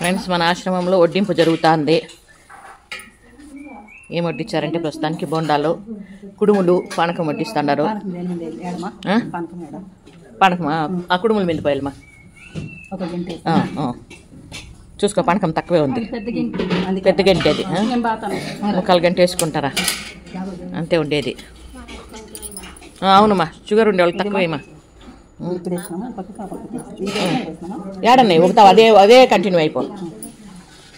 Friends, మన ఆశ్రమంలో వడ్డింపు జరుగుతుంది. ఏం వడ్డించారంటే ప్రస్తుతానికి బోండాలు, కుడుములు, పానకం వడ్డిస్తున్నారు. పానకమా? ఆ కుడుములు మిండిపోయాలమ్మా. చూసుకో, పానకం తక్కువే ఉంది. పెద్ద గంట అది, 1/4 గంట వేసుకుంటారా? అంతే ఉండేది. అవునమ్మా, షుగర్ ఉండేవాళ్ళకి తక్కువేమ్మా. ఏడన్నా ఒకటా? అదే కంటిన్యూ అయిపో.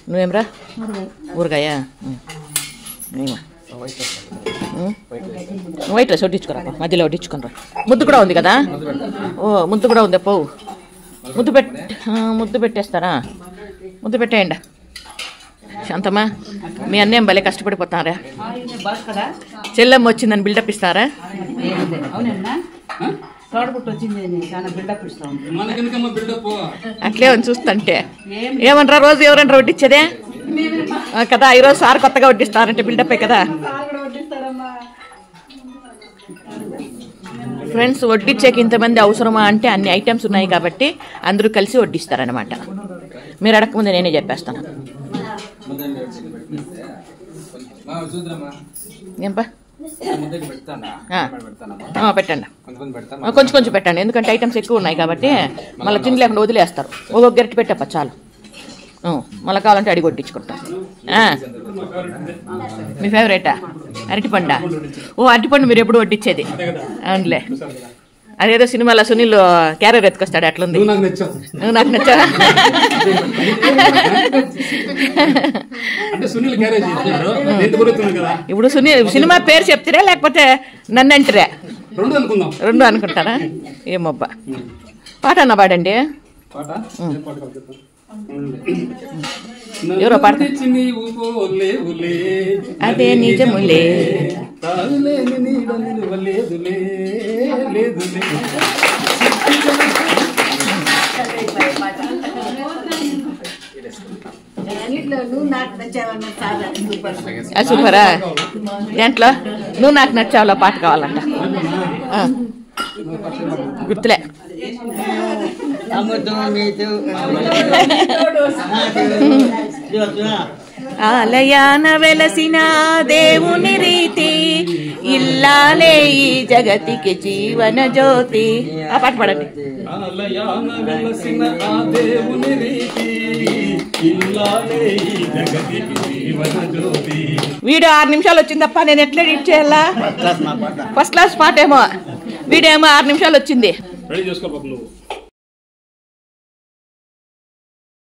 నువ్వేమరా? ఊరగాయ వైట్ రైస్ వడ్డించుకోరా, మధ్యలో వడ్డించుకునిరా. ముద్దు కూడా ఉంది కదా? ఓ, ముద్దు కూడా ఉంది. పోవు ముద్దు పెట్టేస్తారా? ముద్దు పెట్టేయండి. శాంతమ్మా, మీ అన్నేం భలే కష్టపడిపోతారా? చెల్లెమ్మ వచ్చిందని బిల్డప్ ఇస్తారా? అట్లే అని చూస్తుంటే ఏమనరా? రోజు ఎవరన్నా వడ్డించేదే కదా? ఈరోజు సార్ కొత్తగా వడ్డిస్తారంటే బిల్డప్పే కదా. ఫ్రెండ్స్, వడ్డించేకి ఇంతమంది అవసరమా అంటే అన్ని ఐటమ్స్ ఉన్నాయి కాబట్టి అందరూ కలిసి వడ్డిస్తారనమాట. మీరు అడగకముందే నేనే చెప్పేస్తాను. ఏంపా? పెట్టండి, కొంచెం పెట్టండి. ఎందుకంటే ఐటమ్స్ ఎక్కువ ఉన్నాయి కాబట్టి మళ్ళీ తినలేకుండా వదిలేస్తారు. ఒక్కొక్క గరిటె పెట్టప్ప చాలు. మళ్ళీ కావాలంటే అడిగి కొట్టించుకుంటాం. మీ ఫేవరెటా అరటిపండా? ఓ, అరటిపండు మీరు ఎప్పుడు వడ్డించేది? అవునులే, అదేదో సినిమాలో సునీల్ క్యారియర్ ఎత్తుకొస్తాడు, అట్లుంది. నువ్వు నాకు నచ్చావా? ఇప్పుడు సునీల్ సినిమా పేరు చెప్తారా లేకపోతే నన్ను అంటారా? రెండు అనుకుంటారా? ఏమబ్బా, పాట అన్న పాడండి. ఎవరో పాట. అదే నిజములే. సూపరా? దాంట్లో నువ్వు నాకు నచ్చావులో పాట కావాలంట. గుర్తులే. ఆలయాన వెలసిన దేవుని రీతి, ఇల్లాలే ఈ జగతికి జీవన జ్యోతి. ఆ పాట పాడండి. ఆలయాన వెలసిన దేవుని రీతి, ఇల్లాలే ఈ జగతికి జీవన జ్యోతి. వీడియో 6 నిమిషాలు వచ్చింది తప్ప నేను ఎట్లా ఎడిట్ చేయాలా? ఫస్ట్ క్లాస్ పాట ఏమో, వీడియో ఏమో 6 నిమిషాలు వచ్చింది.